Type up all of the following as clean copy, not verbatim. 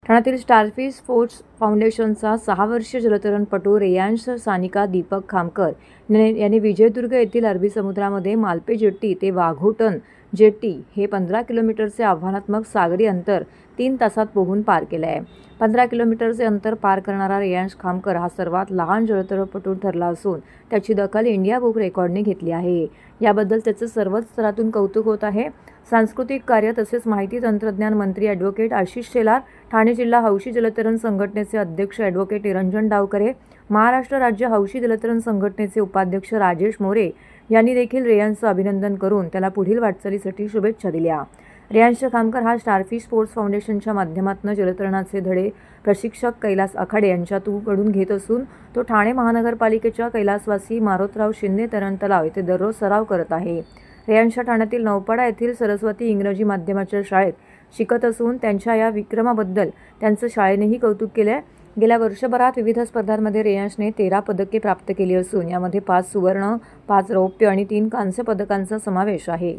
ठाण्यातील starfish sports फाउंडेशनचा 6 वर्षीय जलतरणपटू रेयांश सानिका दीपक खामकर यांनी विजयदुर्ग येथील अरबी समुद्रामध्ये मालपे जेट्टी ते वाघोटन जेट्टी हे 15 किलोमीटरचे आव्हानात्मक सागरी अंतर 3 तासात पोहून पार केले आहे. 15 किलोमीटरचे अंतर पार करणारा रेयांश खामकर हा सर्वात लहान जलतरणपटू ठरला असून त्याची दखल इंडिया बुक रेकॉर्डने घेतली आहे. याबद्दल त्याचं सर्वच स्तरातून कौतुक होत आहे. सांस्कृतिक कार्य तसेच माहिती तंत्रज्ञान मंत्री ॲडव्होकेट आशिष शेलार, ठाणे जिल्हा हौशी जलतरण संघटनेचे अध्यक्ष ॲडव्होकेट निरंजन डावकरे, महाराष्ट्र राज्य हौशी जलतरण संघटनेचे उपाध्यक्ष राजेश मोरे यांनी देखील रेयांशचं अभिनंदन करून त्याला पुढील वाटचालीसाठी शुभेच्छा दिल्या. रेयांश खामकर हा स्टारफिश स्पोर्ट्स फाउंडेशनच्या माध्यमातून जलतरणाचे धडे प्रशिक्षक कैलास आखाडे यांच्याकडून घेत असून तो ठाणे महानगरपालिकेच्या कैलासवासी मारोतराव शिंदे तरण तलाव येथे दररोज सराव करत आहे. रेयांश ठाण्यातील नौपाडा येथील सरस्वती इंग्रजी माध्यमाच्या शाळेत शिकत असून त्यांच्या या विक्रमाबद्दल त्यांचं शाळेनेही कौतुक केले आहे. गेल्या वर्षभरात विविध स्पर्धांमध्ये रेयांशने 13 पदके प्राप्त केली असून यामध्ये 5 सुवर्ण, 5 रौप्य आणि 3 कांस्य पदकांचा समावेश आहे.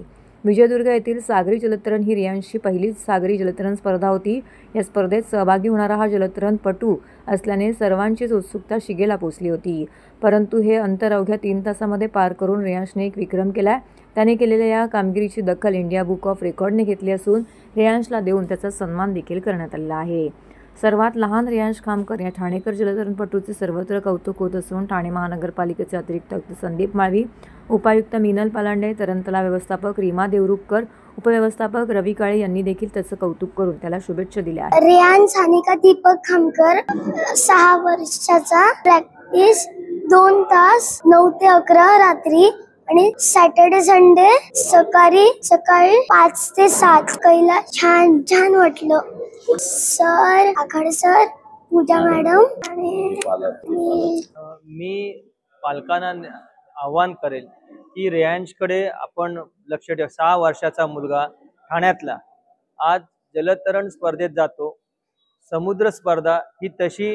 विजयदुर्ग येथील सागरी जलतरण ही रेयांशची पहिलीच सागरी जलतरण स्पर्धा होती. या स्पर्धेत सहभागी होणारा हा जलतरणपटू असल्याने सर्वांचीच उत्सुकता शिगेला पोचली होती. परंतु हे अंतर अवघ्या 3 तासामध्ये पार करून रेयांशने एक विक्रम केला आहे. त्याने केलेल्या या कामगिरीची दखल इंडिया बुक ऑफ रेकॉर्डने घेतली असून रेयांशला देऊन त्याचा सन्मान देखील करण्यात आलेला आहे. सर्वात लहान रेयांश खामकर या ठाणेकर जलतरणपटूचे सर्वत्र कौतुक होत असून ठाणे महानगरपालिकेचे अतिरिक्त आयुक्त संदीप माळवी, उपायुक्त मीनल पालांडे, तरणतलाव व्यवस्थापक रीमा देवरुखकर, उपव्यवस्थापक रवी काळे यांनी देखील त्याचं कौतुक करून त्याला शुभेच्छा दिल्या आहेत. रेयांश सानिका दीपक खामकर 6 वर्षाचा, प्रॅक्टिस 2 तास 9 ते 11 रात्री आणि सॅटर्डे संडे सकाळी 5 ते 7. कैला छान वाटलं. सर आखाडे सर, पूजा मॅडम आणि मी पालकांना आव्हान करेल की रेयांशकडे आपण लक्ष ठेवा. 6 वर्षाचा मुलगा ठाण्यातला आज जलतरण स्पर्धेत जातो. समुद्र स्पर्धा ही तशी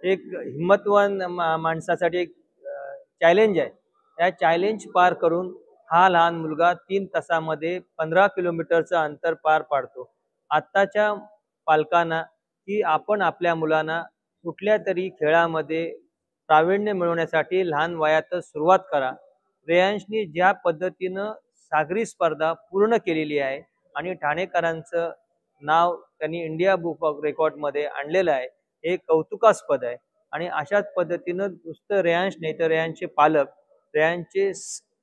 एक हिम्मतवान माणसासाठी एक चॅलेंज आहे. त्या चॅलेंज पार करून हा लहान मुलगा 3 तासामध्ये 15 किलोमीटरचं अंतर पार पाडतो. आत्ताच्या पालकांना की आपण आपल्या मुलांना कुठल्या तरी खेळामध्ये प्रावीण्य मिळवण्यासाठी लहान वयातच सुरुवात करा. रेयांशनी ज्या पद्धतीनं सागरी स्पर्धा पूर्ण केलेली आहे आणि ठाणेकरांचं नाव त्यांनी इंडिया बुक ऑफ रेकॉर्डमध्ये आणलेलं आहे, हे कौतुकास्पद आहे. आणि अशाच पद्धतीनं नुसतं रेयांश नाही तर रेयांशचे पालक, रेयांशचे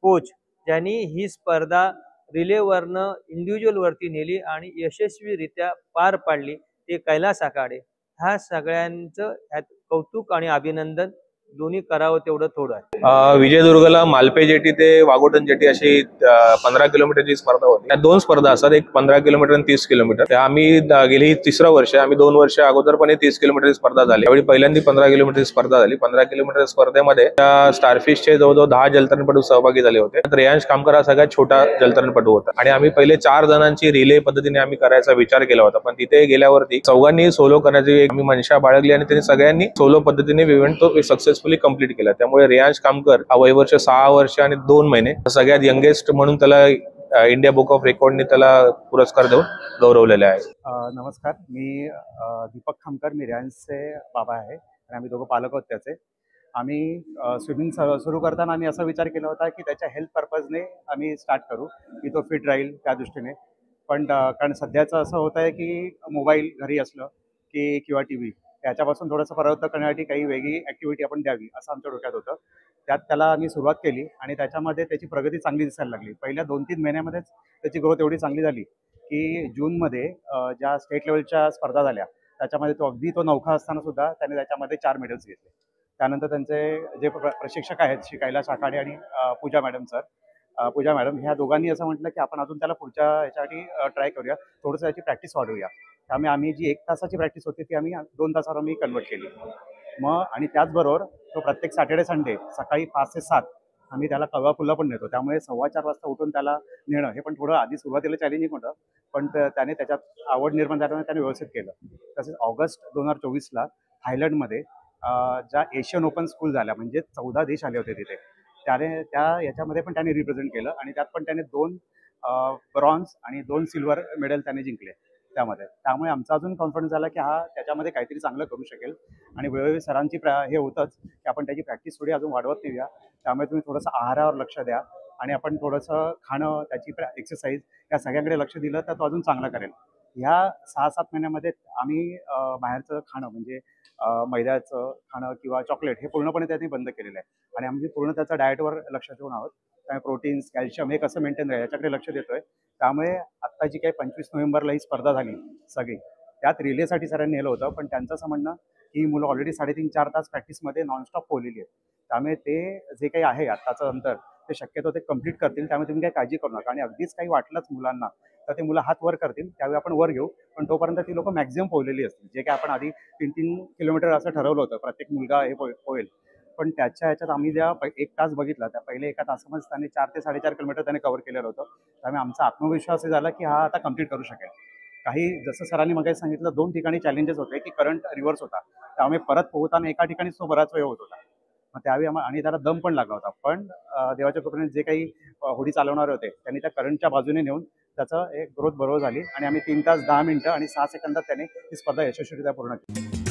कोच ज्यांनी ही स्पर्धा रिलेवरनं इंडिव्हिज्युअलवरती नेली आणि यशस्वीरित्या पार पाडली, ते कैलास आखाडे. ह्या सगळ्यांचं ह्यात कौतुक आणि अभिनंदन दोन्ही करावं तेवढं थोडं आहे. विजयदुर्गला मालपे जेटी ते वाघोटन जेटी अशी 15 किलोमीटरची स्पर्धा होती. त्या 2 स्पर्धा असतात, एक 15 किलोमीटर आणि 30 किलोमीटर. त्या आम्ही गेली 3रं वर्ष, आम्ही 2 वर्ष अगोदर पण 30 किलोमीटरची स्पर्धा झाली. त्यावेळी पहिल्यांदा 15 किलोमीटरची स्पर्धा झाली. 15 किलोमीटर स्पर्धेमध्ये त्या स्टारफिशचे जवळजवळ 10 जलतरणपटू सहभागी झाले होते. रेयांश खामकर हा सगळ्यात छोटा जलतरणपटू होता आणि आम्ही पहिले 4 जणांची रिले पद्धतीने आम्ही करायचा विचार केला होता. पण तिथे गेल्यावरती चौघांनी सोलो करण्याची आम्ही मनशा बाळगली आणि त्यांनी सगळ्यांनी सोलो पद्धतीने इव्हेंट तो सक्सेसफुली कंप्लीट केला. त्यामुळे रेयांश खामकर हा वयवर्ष 6 वर्ष आणि 2 महिने सगळ्यात यंगेस्ट म्हणून त्याला इंडिया बुक ऑफ रेकॉर्डने त्याला पुरस्कार देऊन गौरवलेले आहे. नमस्कार, मी दीपक खामकर, मी रेयांशचे बाबा आहे आणि आम्ही दोघं पालक आहोत त्याचे. आम्ही स्विमिंग सुरू करताना आम्ही असा विचार केला होता की त्याच्या हेल्थ पर्पजने आम्ही स्टार्ट करू, की तो फिट राहील त्या दृष्टीने. पण कारण सध्याचं असं होत आहे की मोबाईल घरी असलं की किंवा TV त्याच्यापासून थोडंसं परावृत्त करण्यासाठी काही वेगळी ॲक्टिव्हिटी आपण द्यावी असं आमच्या डोक्यात होतं. त्यात त्याला आम्ही सुरुवात केली आणि त्याच्यामध्ये त्याची प्रगती चांगली दिसायला लागली. पहिल्या 2-3 महिन्यामध्येच त्याची ग्रोथ एवढी चांगली झाली की जूनमध्ये ज्या स्टेट लेवलच्या स्पर्धा झाल्या त्याच्यामध्ये तो नौखा असताना सुद्धा त्याने त्याच्यामध्ये 4 मेडल्स घेतले. त्यानंतर त्यांचे जे प्रशिक्षक आहेत श्री कैलास आखाडे आणि पूजा मॅडम ह्या दोघांनी असं म्हटलं की आपण अजून त्याला पुढच्या ह्याच्यासाठी ट्राय करूया, थोडंसं त्याची प्रॅक्टिस वाढवूया. त्यामुळे आम्ही जी 1 तासाची प्रॅक्टिस होती ती आम्ही 2 तासावर आम्ही कन्वर्ट केली. मग आणि त्याचबरोबर तो प्रत्येक सॅटर्डे संडे सकाळी 5 ते 7 आम्ही त्याला कळवा फुला पण नेतो. त्यामुळे 4:15 वाजता उठून त्याला नेणं हे पण थोडं आधी सुरुवातीला चॅलेंजिंग होतं, पण त्याने त्याच्यात आवड निर्माण झाल्याने त्याने व्यवस्थित केलं. तसेच ऑगस्ट 2024ला थायलंडमध्ये ज्या एशियन ओपन स्कूल झाल्या, म्हणजे 14 देश आले होते तिथे, याच्यामध्ये पण त्याने रिप्रेझेंट केलं आणि त्यात पण त्याने 2 ब्रॉन्झ आणि 2 सिल्वर मेडल त्याने जिंकले. त्यामध्ये. त्यामुळे आमचा अजून कॉन्फिडन्स झाला की हा त्याच्यामध्ये काहीतरी चांगलं करू शकेल. आणि वेळोवेळी सरांची हे होतंच की आपण त्याची प्रॅक्टिस थोडी अजून वाढवत नेऊया. त्यामुळे तुम्ही थोडंसं आहारावर लक्ष द्या आणि आपण थोडंसं खाणं, त्याची एक्सरसाइज या सगळ्याकडे लक्ष दिलं तर तो अजून चांगला करेल. ह्या 6-7 महिन्यामध्ये आम्ही बाहेरचं खाणं म्हणजे मैद्याचं खाणं किंवा चॉकलेट हे पूर्णपणे त्यांनी बंद केलेलं आहे. आणि आम्ही पूर्ण त्याच्या डाएटवर लक्ष ठेवून आहोत. त्यामुळे प्रोटीन्स, कॅल्शियम हे कसं मेंटेन राहील याच्याकडे लक्ष देतोय. त्यामुळे आत्ता जी काही 25 नोव्हेंबरला ही स्पर्धा झाली सगळी, त्यात रिलेसाठी सरांनी नेलं होतं. पण त्यांचं असं म्हणणं की ही मुलं ऑलरेडी 3.5-4 तास प्रॅक्टिसमध्ये नॉनस्टॉप पोहलेली आहेत. त्यामुळे ते जे काही आहे आत्ताचं अंतर ते शक्यतो ते कंप्लीट करतील. त्यामुळे तुम्ही काही काळजी करू नका. आणि अगदीच काही वाटलंच मुलांना तर ते मुलं हात वर करतील, त्यावेळी आपण वर घेऊ. पण तोपर्यंत ती लोकं मॅक्झिमम पोहलेली असतील. जे काही आपण आधी 3-3 किलोमीटर असं ठरवलं होतं प्रत्येक मुलगा हे पोहेल. पण त्याच्या ह्याच्यात आम्ही ज्या 1 तास बघितला, त्या पहिले 1 तासामध्ये त्याने 4 ते 4.5 किलोमीटर त्याने कव्हर केलेलं होतं. त्यामुळे आमचा आत्मविश्वास हे झाला की हा आता कंप्लीट करू शकेल. काही जसं सरांनी मगाशी सांगितलं 2 ठिकाणी चॅलेंजेस होते की करंट रिव्हर्स होता. त्यामुळे परत पोहताना एका ठिकाणीच तो बराच वेळ होत होता. मग त्यावेळी आणि त्याला दम पण लागला होता. पण देवाच्या कृपेने जे काही होडी चालवणारे होते त्यांनी त्या करंटच्या बाजूने नेऊन त्याचं एक ग्रोथ बरोबर झाली आणि आम्ही 3 तास 10 मिनिटं आणि 6 सेकंदात त्याने ही स्पर्धा यशस्वीरित्या पूर्ण केली.